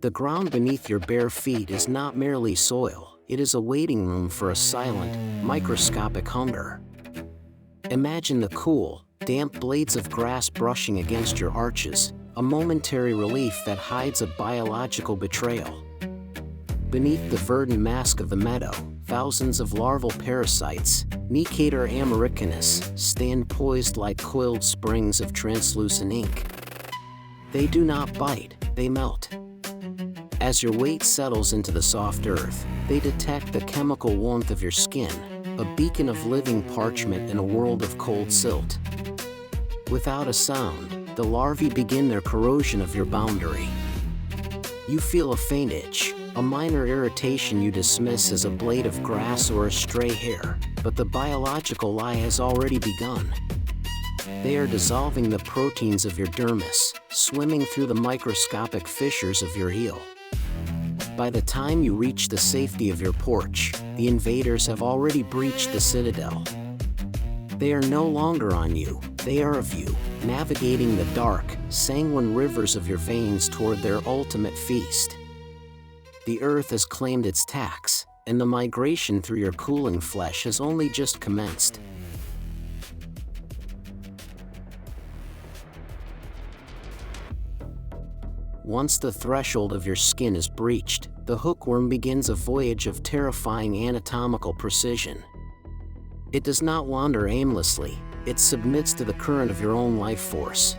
The ground beneath your bare feet is not merely soil, it is a waiting room for a silent, microscopic hunger. Imagine the cool, damp blades of grass brushing against your arches, a momentary relief that hides a biological betrayal. Beneath the verdant mask of the meadow, thousands of larval parasites, Necator americanus, stand poised like coiled springs of translucent ink. They do not bite, they melt. As your weight settles into the soft earth, they detect the chemical warmth of your skin, a beacon of living parchment in a world of cold silt. Without a sound, the larvae begin their corrosion of your boundary. You feel a faint itch, a minor irritation you dismiss as a blade of grass or a stray hair, but the biological lie has already begun. They are dissolving the proteins of your dermis, swimming through the microscopic fissures of your heel. By the time you reach the safety of your porch, the invaders have already breached the citadel. They are no longer on you, they are of you, navigating the dark, sanguine rivers of your veins toward their ultimate feast. The earth has claimed its tax, and the migration through your cooling flesh has only just commenced. Once the threshold of your skin is breached, the hookworm begins a voyage of terrifying anatomical precision. It does not wander aimlessly, it submits to the current of your own life force.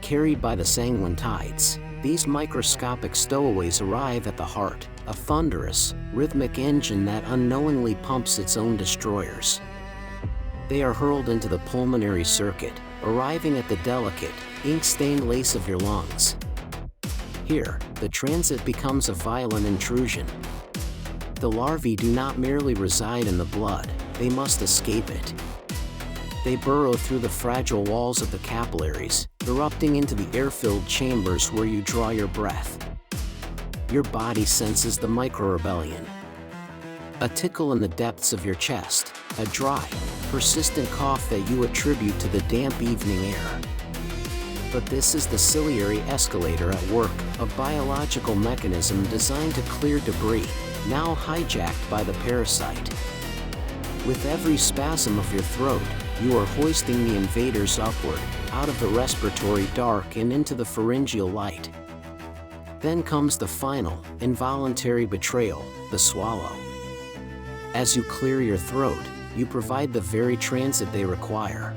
Carried by the sanguine tides, these microscopic stowaways arrive at the heart, a thunderous, rhythmic engine that unknowingly pumps its own destroyers. They are hurled into the pulmonary circuit, arriving at the delicate, ink-stained lace of your lungs. Here, the transit becomes a violent intrusion. The larvae do not merely reside in the blood, they must escape it. They burrow through the fragile walls of the capillaries, erupting into the air-filled chambers where you draw your breath. Your body senses the micro-rebellion. A tickle in the depths of your chest, a dry, persistent cough that you attribute to the damp evening air. But this is the ciliary escalator at work, a biological mechanism designed to clear debris, now hijacked by the parasite. With every spasm of your throat, you are hoisting the invaders upward, out of the respiratory dark and into the pharyngeal light. Then comes the final, involuntary betrayal, the swallow. As you clear your throat, you provide the very transit they require.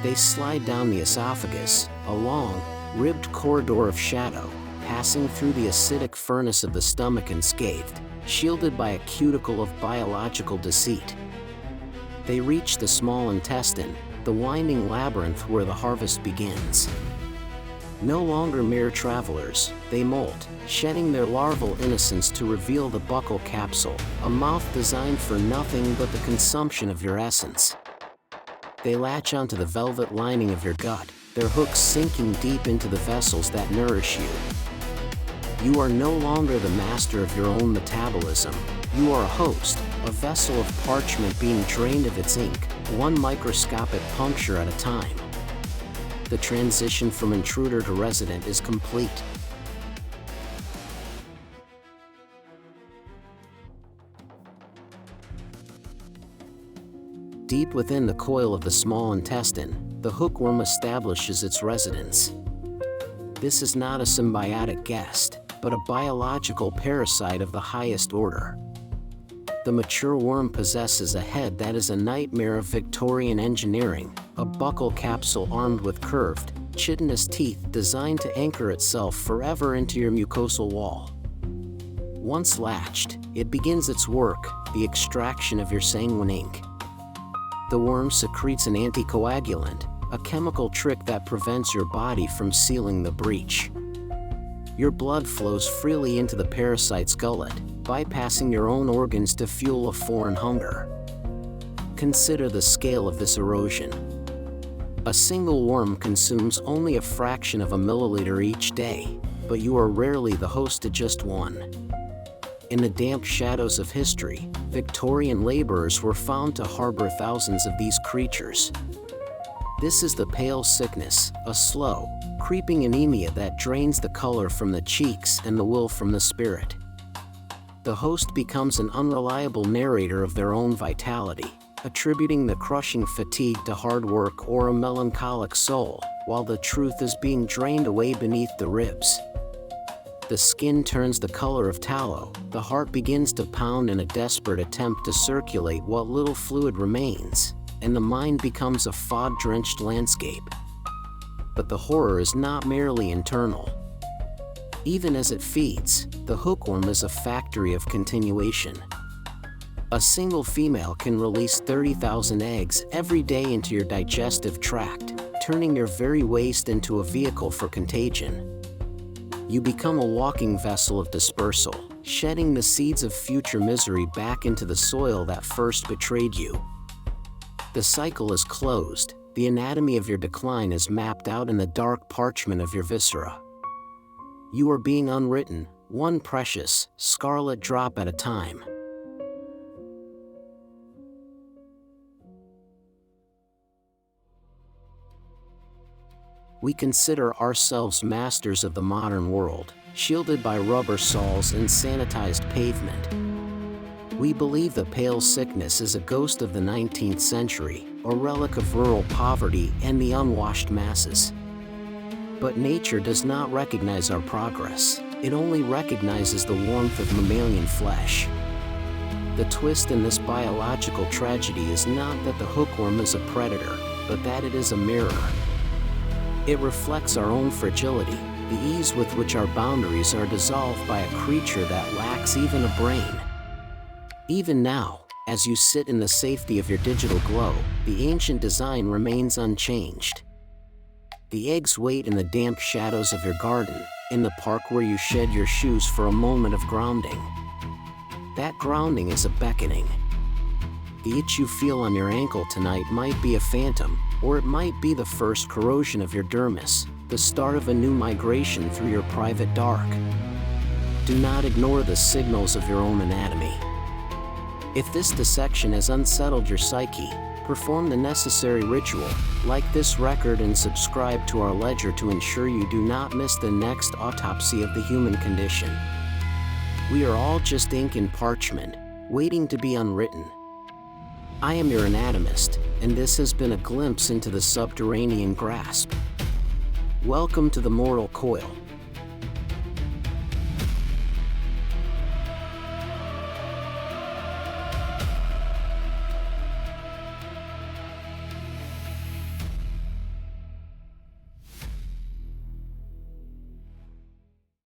They slide down the esophagus, a long, ribbed corridor of shadow, passing through the acidic furnace of the stomach unscathed, shielded by a cuticle of biological deceit. They reach the small intestine, the winding labyrinth where the harvest begins. No longer mere travelers, they molt, shedding their larval innocence to reveal the buccal capsule, a mouth designed for nothing but the consumption of your essence. They latch onto the velvet lining of your gut, their hooks sinking deep into the vessels that nourish you. You are no longer the master of your own metabolism, you are a host, a vessel of parchment being drained of its ink, one microscopic puncture at a time. The transition from intruder to resident is complete. Deep within the coil of the small intestine, the hookworm establishes its residence. This is not a symbiotic guest, but a biological parasite of the highest order. The mature worm possesses a head that is a nightmare of Victorian engineering, a buccal capsule armed with curved, chitinous teeth designed to anchor itself forever into your mucosal wall. Once latched, it begins its work, the extraction of your sanguine ink. The worm secretes an anticoagulant, a chemical trick that prevents your body from sealing the breach. Your blood flows freely into the parasite's gullet, bypassing your own organs to fuel a foreign hunger. Consider the scale of this erosion. A single worm consumes only a fraction of a milliliter each day, but you are rarely the host to just one. In the damp shadows of history, Victorian laborers were found to harbor thousands of these creatures. This is the pale sickness, a slow, creeping anemia that drains the color from the cheeks and the will from the spirit. The host becomes an unreliable narrator of their own vitality, attributing the crushing fatigue to hard work or a melancholic soul, while the truth is being drained away beneath the ribs. The skin turns the color of tallow, the heart begins to pound in a desperate attempt to circulate what little fluid remains, and the mind becomes a fog-drenched landscape. But the horror is not merely internal. Even as it feeds, the hookworm is a factory of continuation. A single female can release 30,000 eggs every day into your digestive tract, turning your very waste into a vehicle for contagion. You become a walking vessel of dispersal, shedding the seeds of future misery back into the soil that first betrayed you. The cycle is closed, the anatomy of your decline is mapped out in the dark parchment of your viscera. You are being unwritten, one precious, scarlet drop at a time. We consider ourselves masters of the modern world, shielded by rubber soles and sanitized pavement. We believe the pale sickness is a ghost of the 19th century, a relic of rural poverty and the unwashed masses. But nature does not recognize our progress, it only recognizes the warmth of mammalian flesh. The twist in this biological tragedy is not that the hookworm is a predator, but that it is a mirror. It reflects our own fragility, the ease with which our boundaries are dissolved by a creature that lacks even a brain. Even now, as you sit in the safety of your digital glow, the ancient design remains unchanged. The eggs wait in the damp shadows of your garden, in the park where you shed your shoes for a moment of grounding. That grounding is a beckoning. The itch you feel on your ankle tonight might be a phantom, or it might be the first corrosion of your dermis, the start of a new migration through your private dark. Do not ignore the signals of your own anatomy. If this dissection has unsettled your psyche, perform the necessary ritual, like this record and subscribe to our ledger to ensure you do not miss the next autopsy of the human condition. We are all just ink and parchment, waiting to be unwritten. I am your anatomist, and this has been a glimpse into the subterranean grasp. Welcome to the mortal coil.